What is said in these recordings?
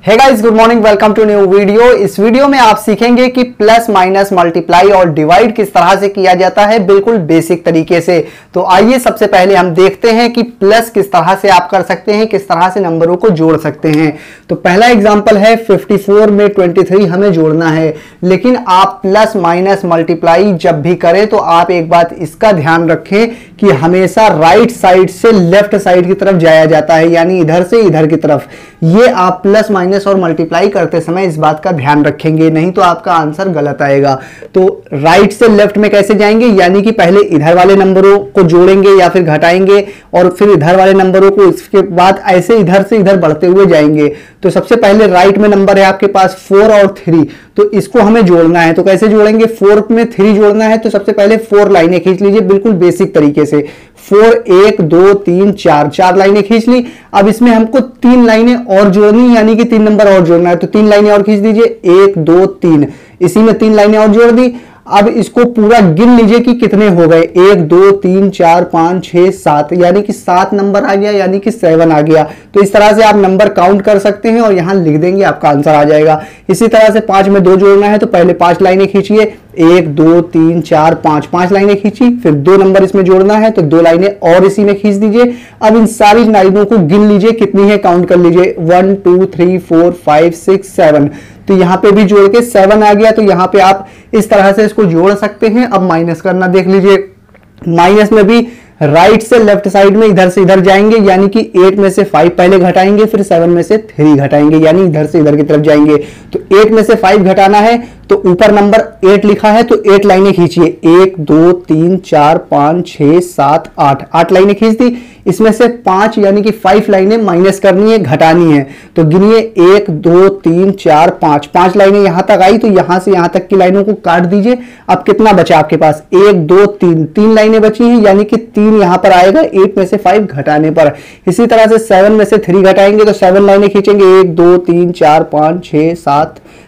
Hey guys, good morning, welcome to new video. इस वीडियो में आप सीखेंगे कि प्लस माइनस मल्टीप्लाई और डिवाइड किस तरह से किया जाता है, बिल्कुल बेसिक तरीके से। तो आइए सबसे पहले हम देखते हैं कि प्लस किस तरह से आप कर सकते हैं, किस तरह से नंबरों को जोड़ सकते हैं। तो पहला एग्जांपल है 54 में 23 हमें जोड़ना है, लेकिन आप प्लस माइनस मल्टीप्लाई जब भी करें तो आप एक बात इसका ध्यान रखें कि हमेशा राइट साइड से लेफ्ट साइड की तरफ जाया जाता है, यानी इधर से इधर की तरफ। ये आप प्लस माइनस और मल्टीप्लाई करते समय इस बात का ध्यान रखेंगे, नहीं तो आपका आंसर गलत आएगा। तो राइट से लेफ्ट में कैसे जाएंगे, यानी कि पहले इधर वाले नंबरों को जोड़ेंगे या फिर घटाएंगे और फिर इधर वाले नंबरों को, इसके बाद ऐसे इधर से इधर बढ़ते हुए जाएंगे। तो सबसे पहले राइट में नंबर है आपके पास 4 और 3, तो इसको हमें जोड़ना है। तो कैसे जोड़ेंगे, 4 में 3 जोड़ना है, तो सबसे पहले 4 लाइनें खींच लीजिए, बिल्कुल बेसिक तरीके से। 4 1 2 3 4 लाइनें खींच ली। अब इसमें हमको 3 लाइनें और जोड़नी, यानी कि 3 नंबर और जोड़ना है, तो 3 लाइनें और खींच दीजिए, 1 2 3। इसी में 3 लाइनें और जोड़ दी। अब इसको पूरा गिन लीजिए कि कितने हो गए, 1 2 3 4 5 6 7, यानी कि 7 नंबर आ गया, यानी कि 7 आ गया। तो इस तरह से आप नंबर काउंट कर सकते हैं और यहां लिख देंगे, आपका आंसर आ जाएगा। इसी तरह से 5 में 2 जोड़ना है, तो पहले 5 लाइनें खींचिए, 1 2 3 4 5 लाइनें खींची। फिर 2 नंबर इसमें जोड़ना है, तो 2 लाइनें और इसी में खींच दीजिए। अब इन सारी लाइनों को गिन लीजिए कितनी है, काउंट कर लीजिए, 1 2 3 4 5 6 7। तो यहां पे भी जोड़ के 7 आ गया। तो यहां पे आप इस तरह से इसको जोड़ सकते हैं। अब माइनस करना देख लीजिए। माइनस में भी राइट से लेफ्ट साइड में इधर से इधर जाएंगे, यानी कि 8 में से 5 पहले घटाएंगे, फिर 7 में से 3 घटाएंगे, यानी इधर से इधर की तरफ जाएंगे। तो 8 में से 5 घटाना है, तो ऊपर नंबर 8 लिखा है, तो 8 लाइनें खींचिए, 1 2 3 4 5 6 7 8 लाइनें खींच दी। इसमें से 5 यानी कि 5 लाइनें माइनस करनी है, घटानी है। तो गिनिए, 1 2 3 4 5 लाइनें यहां तक आई, तो यहां से यहां तक की लाइनों को काट दीजिए। अब कितना बचा आपके पास, 1 2 3 लाइनें बची हैं, यानी कि 3 यहां पर आएगा 8 में से 5 घटाने पर। इसी तरह से 7 में से 3 घटाएंगे, तो 7 लाइनें खींचेंगे, 1 2 3 4 5 6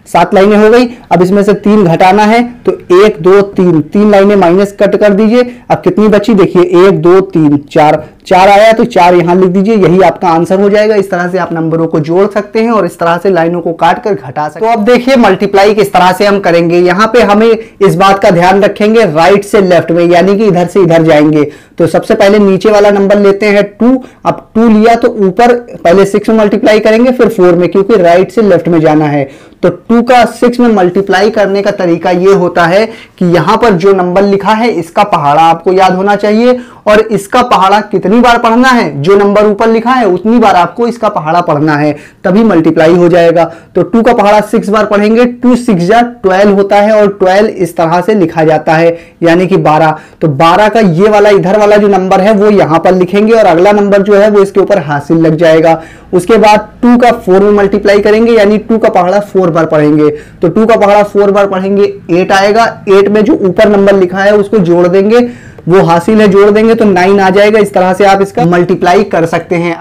7 लाइनें हो गई। अब इसमें से 3 घटाना है, तो 1 2 3 लाइनें माइनस कट कर दीजिए। अब कितनी बची देखिए, 1 2 3 4 आया, तो 4 यहां लिख दीजिए, यही आपका आंसर हो जाएगा। इस तरह से आप नंबरों को जोड़ सकते हैं और इस तरह से लाइनों को काट कर घटा सकते हैं। तो अब देखिए मल्टीप्लाई किस तरह से हम करेंगे। यहां पे हमें इस बात का ध्यान रखेंगे, राइट से लेफ्ट में, यानी कि इधर से इधर जाएंगे। तो सबसे पहले नीचे वाला नंबर लेते हैं 2। अब 2 लिया तो ऊपर पहले 6 में मल्टीप्लाई करेंगे, फिर 4 में, क्योंकि राइट से लेफ्ट में जाना है। तो 2 का 6 में मल्टीप्लाई करने का तरीका यह होता है कि यहां पर जो नंबर लिखा है इसका पहाड़ा आपको याद होना चाहिए, और इसका पहाड़ा कितनी बार पढ़ना है, जो नंबर ऊपर लिखा है उतनी बार आपको इसका पहाड़ा पढ़ना है, तभी मल्टीप्लाई हो जाएगा। तो 2 का पहाड़ा 6 बार पढ़ेंगे, 2 6 जा 12 होता है, और 12 इस तरह से लिखा जाता है, यानी कि 12। तो 12 का ये वाला इधर वाला जो नंबर है वो यहां पर लिखेंगे, और अगला नंबर जो है वो इसके ऊपर हासिल लग जाएगा। उसके बाद 2 का 4 में मल्टीप्लाई करेंगे, यानी 2 का पहाड़ा 4 बार पढ़ेंगे। तो 2 का पहाड़ा 4 बार पढ़ेंगे, 8 आएगा। 8 में जो ऊपर नंबर लिखा है उसको जोड़ देंगे, वो हासिल है, जोड़ देंगे तो 9 आ जाएगा। इस तरह से आप इसका मल्टीप्लाई कर सकते हैं।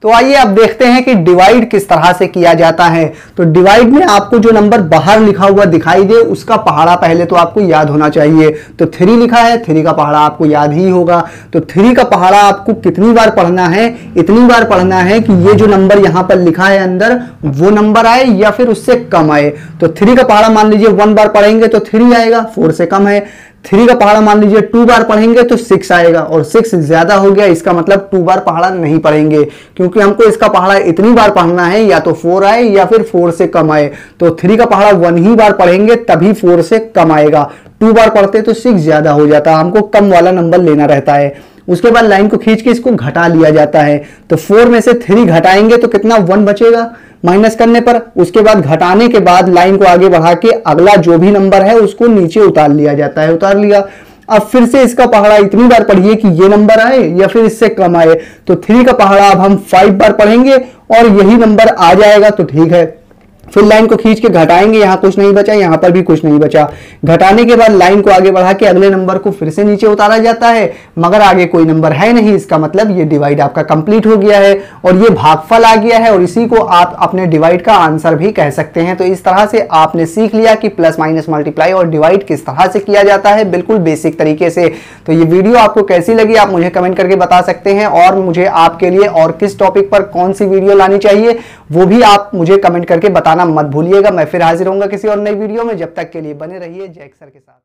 तो आइए अब देखते हैं कि डिवाइड किस तरह से किया जाता है। तो डिवाइड में आपको जो नंबर बाहर लिखा हुआ दिखाई दे उसका पहाड़ा पहले तो आपको याद होना चाहिए। तो 3 लिखा है, 3 का पहाड़ा आपको याद ही होगा। तो 3 का पहाड़ा आपको कितनी बार पढ़ना है, इतनी बार पढ़ना है कि ये जो नंबर यहां पर लिखा है अंदर वो नंबर आए या फिर उससे कम आए। तो 3 का पहाड़ा मान लीजिए 1 बार पढ़ेंगे तो 3 आएगा, 4 से कम है। 3 का पहाड़ा मान लीजिए 2 बार पढ़ेंगे तो 6 आएगा, और 6 ज्यादा हो गया, इसका मतलब 2 बार पहाड़ा नहीं पढ़ेंगे, क्योंकि हमको इसका पहाड़ा इतनी बार पढ़ना है या तो 4 आए या फिर 4 से कम आए। तो 3 का पहाड़ा 1 ही बार पढ़ेंगे, तभी 4 से कम आएगा। 2 बार पढ़ते तो 6 ज्यादा हो जाता, हमको कम वाला नंबर लेना रहता है। उसके बाद लाइन को खींच के इसको घटा लिया जाता है। तो 4 में से 3 घटाएंगे तो कितना, 1 बचेगा माइनस करने पर। उसके बाद घटाने के बाद लाइन को आगे बढ़ा के अगला जो भी नंबर है उसको नीचे उतार लिया जाता है, उतार लिया। अब फिर से इसका पहाड़ा इतनी बार पढ़िए कि ये नंबर आए या फिर इससे कम आए। तो 3 का पहाड़ा अब हम 5 बार पढ़ेंगे और यही नंबर आ जाएगा, तो ठीक है। फिर लाइन को खींच के घटाएंगे, यहाँ कुछ नहीं बचा, यहाँ पर भी कुछ नहीं बचा। घटाने के बाद लाइन को आगे बढ़ा के अगले नंबर को फिर से नीचे उतारा जाता है, मगर आगे कोई नंबर है नहीं, इसका मतलब ये डिवाइड आपका कंप्लीट हो गया है और ये भागफल आ गया है और इसी को आप अपने डिवाइड का आंसर भी कह सकते हैं। तो इस तरह से आपने सीख लिया कि प्लस माइनस मल्टीप्लाई और डिवाइड किस तरह से किया जाता है, बिल्कुल बेसिक तरीके से। तो ये वीडियो आपको कैसी लगी आप मुझे कमेंट करके बता सकते हैं, और मुझे आपके लिए और किस टॉपिक पर कौन सी वीडियो लानी चाहिए वो भी आप मुझे कमेंट करके बताना मत भूलिएगा। मैं फिर हाजिर होऊंगा किसी और नई वीडियो में, जब तक के लिए बने रहिए जैक सर के साथ।